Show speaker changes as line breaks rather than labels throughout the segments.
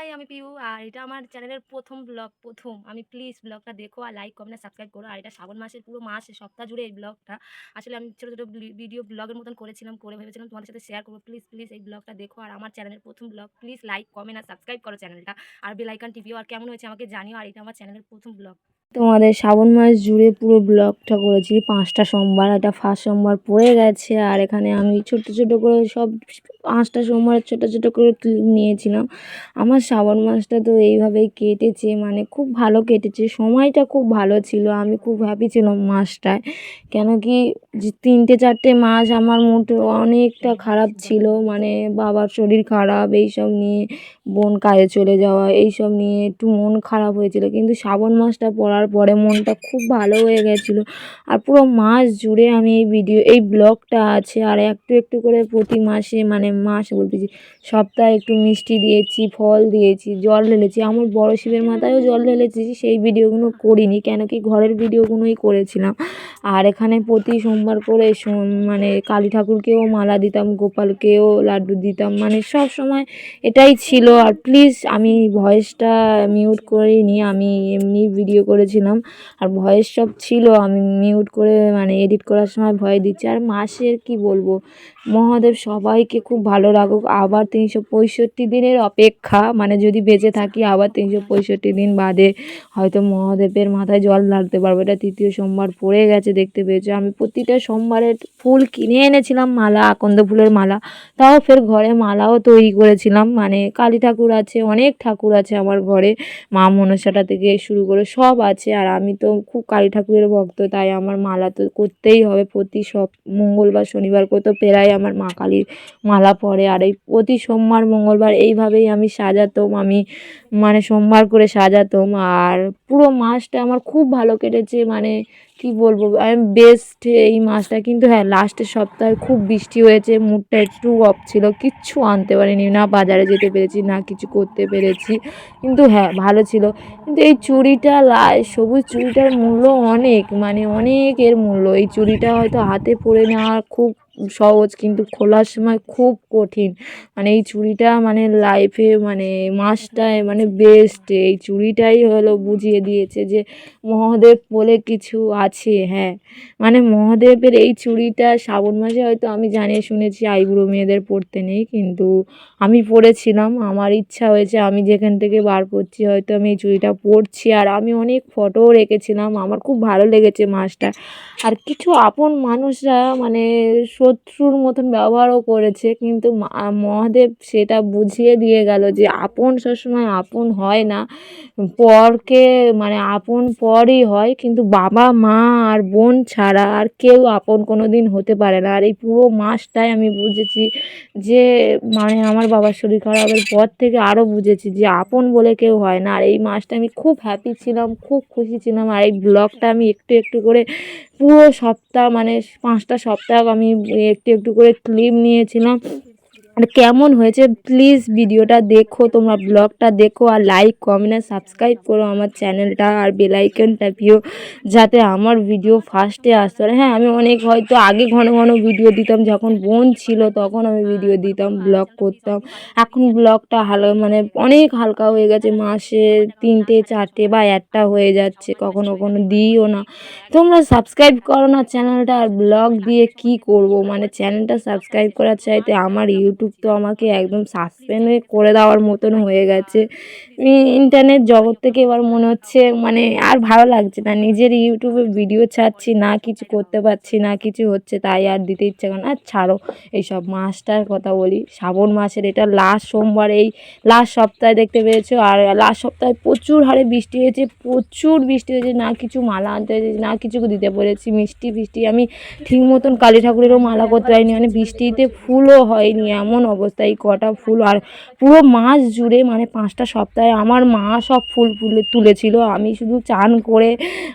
High, আমি পিউ। আর এটা আমার চ্যানেলের ১ম ব্লগ। আমি প্লিজ ব্লগটা দেখো আর লাইক, কমেন্ট আর সাবস্ক্রাইব করো। আর এটা শ্রাবণ মাসের পুরো মাস সপ্তাহ জুড়ে এই ব্লগটা। আসলে আমি ছোট, ছোট ভিডিও ব্লগের মতন করেছিলাম, করে ভেবেছিলাম তোমাদের সাথে শেয়ার করব। প্লিজ এই ব্লগটা দেখো আর আমার চ্যানেলের ১ম ব্লগ। প্লিজ লাইক, কমেন্ট আর সাবস্ক্রাইব করো চ্যানেলটা। আর বেল আইকন টিপিও। আর কেমন হয়েছে আমাকে জানিও। আর এটা আমার চ্যানেলের ১ম ব্লগ। তোমাদের শ্রাবণ মাস জুড়ে পুরো ব্লগটা করেছি। ৫টা সোমবার, এটা ফার্স্ট সোমবার পড়ে গেছে। আর এখানে আমি ছোট, ছোট করে সব ৫টা সোমবারের ছোট, ছোট করে ক্লিপ নিয়েছিলাম। আমার শ্রাবণ মাসটা তো এইভাবেই কেটেছে, মানে খুব ভালো কেটেছে। সময়টা খুব ভালো ছিল। আমি খুব হ্যাপি ছিলাম মাসটায়। কেন কি যে ৩টে ৪টে মাস আমার মুড অনেকটা খারাপ ছিল। মানে বাবার শরীর খারাপ, এইসব নিয়ে, বোন কাজে চলে যাওয়া, এইসব নিয়ে একটু মন খারাপ হয়েছিল। কিন্তু শ্রাবণ মাসটা পড়ার পরে মনটা খুব ভালো হয়ে গেছিলো। আর পুরো মাস জুড়ে আমি এই ব্লগটা আছে। আর একটু একটু করে প্রতি মাসে, মানে মাস বলতেছি, সপ্তাহে একটু মিষ্টি দিয়েছি, ফল দিয়েছি, জল ঢেলেছি। আমার বড় শিবের মাথায়ও জল ঢেলেছি। সেই ভিডিওগুলো করিনি, কেন কি ঘরের ভিডিওগুলোই করেছিলাম। আর এখানে প্রতি সোমবার করে মানে কালী ঠাকুরকেও মালা দিতাম, গোপালকেও লাড্ডু দিতাম, মানে সব সময় এটাই ছিল। আর প্লিজ, আমি ভয়েসটা মিউট করিনি, আমি এমনি ভিডিও করেছিলাম। আর ভয়েস সব ছিল, আমি মিউট করে মানে এডিট করার সময় ভয় দিচ্ছি। আর মাসের কি বলবো, মহাদেব সবাইকে খুব ভালো রাখুক। আবার ৩৬৫ দিনের অপেক্ষা, মানে যদি বেঁচে থাকি আবার ৩৬৫ দিন বাদে হয়তো মহাদেবের মাথায় জল ঢালতে পারবো। এটা ৩য় সোমবার পড়ে গেছে, দেখতে পেয়েছো। আমি প্রতিটা সোমবারের ফুল কিনে এনেছিলাম, মালা, আকন্দ ফুলের মালা। তাও ফের ঘরে মালাও তৈরি করেছিলাম। মানে কালী ঠাকুর আছে, অনেক ঠাকুর আছে আমার ঘরে, মা মনসাটা থেকে শুরু করে সব আছে। আর আমি তো খুব কালী ঠাকুরের ভক্ত, তাই আমার মালা তো করতেই হবে। প্রতি সব মঙ্গলবার শনিবার করে তো প্রায় আমার মা কালীর মালা পড়ে। আর এই প্রতি সোমবার মঙ্গলবার এইভাবেই আমি সাজাতাম, আমি মানে সোমবার করে সাজাতাম। আর পুরো মাসটা আমার খুব ভালো কেটেছে। মানে কি বলবো, আমি বেস্ট এই মাসটা। কিন্তু হ্যাঁ, লাস্টের সপ্তাহে খুব বৃষ্টি হয়েছে, মুডটা একটু অফ ছিল, কিচ্ছু আনতে পারিনি, না বাজারে যেতে পেরেছি, না কিছু করতে পেরেছি। কিন্তু হ্যাঁ, ভালো ছিল। কিন্তু এই চুড়িটা, সবুজ চুড়িটার মূল্য অনেক, মানে অনেক এর মূল্য। এই চুড়িটা হয়তো হাতে পরে নেওয়া খুব সহজ, কিন্তু খোলার সময় খুব কঠিন। মানে এই চুড়িটা মানে লাইফে, মানে মাসটায়, মানে বেস্ট এই চুড়িটাই হলো বুঝিয়ে দিয়েছে যে মহাদেব বলে কিছু আছে। হ্যাঁ, মানে মহাদেবের এই চুড়িটা শ্রাবণ মাসে হয়তো আমি জানিয়ে শুনেছি আইবুড়ো মেয়েদের পরতে নেই, কিন্তু আমি পরেছিলাম। আমার ইচ্ছা হয়েছে, আমি যেখান থেকে বার করছি হয়তো আমি এই চুড়িটা পরছি। আর আমি অনেক ফটোও রেখেছিলাম, আমার খুব ভালো লেগেছে মাসটা। আর কিছু আপন মানুষরা মানে শত্রুর মতন ব্যবহারও করেছে, কিন্তু মহাদেব সেটা বুঝিয়ে দিয়ে গেল যে আপন সবসময় আপন হয় না, পরকে মানে আপন পরই হয়, কিন্তু বাবা মা আর বোন ছাড়া আর কেউ আপন কোনো দিন হতে পারে না। আর এই পুরো মাসটাই আমি বুঝেছি যে, মানে আমার বাবার শরীর খারাপের পর থেকে আরও বুঝেছি যে আপন বলে কেউ হয় না। আর এই মাসটা আমি খুব হ্যাপি ছিলাম, খুব খুশি ছিলাম। আর এই ব্লগটা আমি একটু একটু করে পুরো সপ্তাহ, মানে 5টা সপ্তাহ আমি একটু একটু করে ক্লিপ নিয়েছিলাম। আর কেমন হয়েছে প্লিজ ভিডিওটা দেখো, তোমরা ব্লগটা দেখো। আর লাইক, কমেন্ট আর সাবস্ক্রাইব করো আমার চ্যানেলটা। আর বেল আইকন টিপিও, যাতে আমার ভিডিও ফার্স্টে আসতে পারে। হ্যাঁ, আমি অনেক হয়তো আগে ঘন ঘন ভিডিও দিতাম, যখন বোন ছিল তখন আমি ভিডিও দিতাম, ব্লগ করতাম। এখন ব্লগটা মানে অনেক হালকা হয়ে গেছে। মাসে 3টে 4টে বা একটা হয়ে যাচ্ছে, কখনো কখনো দিইও না। তোমরা সাবস্ক্রাইব করো না চ্যানেলটা। আর ব্লগ দিয়ে কি করব, মানে চ্যানেলটা সাবস্ক্রাইব করার চাইতে আমার ইউটিউব তো আমাকে একদম সাসপেন্ড করে দেওয়ার মতন হয়ে গেছে। ইন্টারনেট জগৎ থেকে এবার মনে হচ্ছে মানে আর ভালো লাগছে না, নিজের ইউটিউবে ভিডিও ছাড়ছি না, কিছু করতে পারছি না, কিছু হচ্ছে, তাই আর দিতে ইচ্ছে করে না। আর ছাড়ো এইসব। মাসটার কথা বলি, শ্রাবণ মাসের এটা লাস্ট সোমবার, এই লাস্ট সপ্তাহে দেখতে পেয়েছো। আর লাস্ট সপ্তাহে প্রচুর হারে বৃষ্টি হয়েছে, প্রচুর বৃষ্টি হয়েছে। না কিছু মালা আনতে হয়েছে, না কিছু দিতে পেরেছি। মিষ্টি ফিষ্টি আমি ঠিক মতন কালী ঠাকুরেরও মালা করতে পারিনি, মানে বৃষ্টিতে ফুলও হয়নি, এমন অবস্থা। এই কটা ফুল। আর পুরো মাস জুড়ে, মানে 5টা সপ্তাহে আমার মা সব ফুল তুলেছিল। আমি শুধু চান করে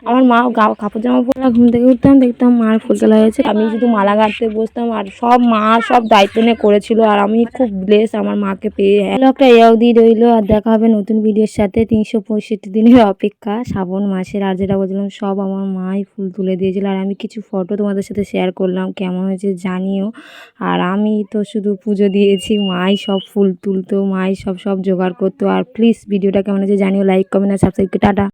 আমার মা কাপড় জামা পরে ঘুম থেকে উঠতাম, দেখতাম মার ফুল তোলা হয়েছে, আমি শুধু মালা গাঁথতে বসতাম। আর সব মা সব দায়িত্ব নিয়ে করেছিল। আর আমি খুব ব্লেস আমার মাকে পেয়ে। ব্লগটা এই অবধি রইলো। আর দেখা হবে নতুন ভিডিওর সাথে। ৩৬৫ দিনের অপেক্ষা শ্রাবণ মাসের। আর যেটা বলছিলাম, সব আমার মাই ফুল তুলে দিয়েছিল। আর আমি কিছু ফটো তোমাদের সাথে শেয়ার করলাম, কেমন হয়েছে জানিও। আর আমি তো শুধু পুজো দিয়েছি, মাই সব ফুল তুলতো, মাই সব জোগাড় করতো। আর প্লিজ ভিডিওটা কেমন হয়েছে জানিও, লাইক কমেন্ট আর সাবস্ক্রাইব, টাটা।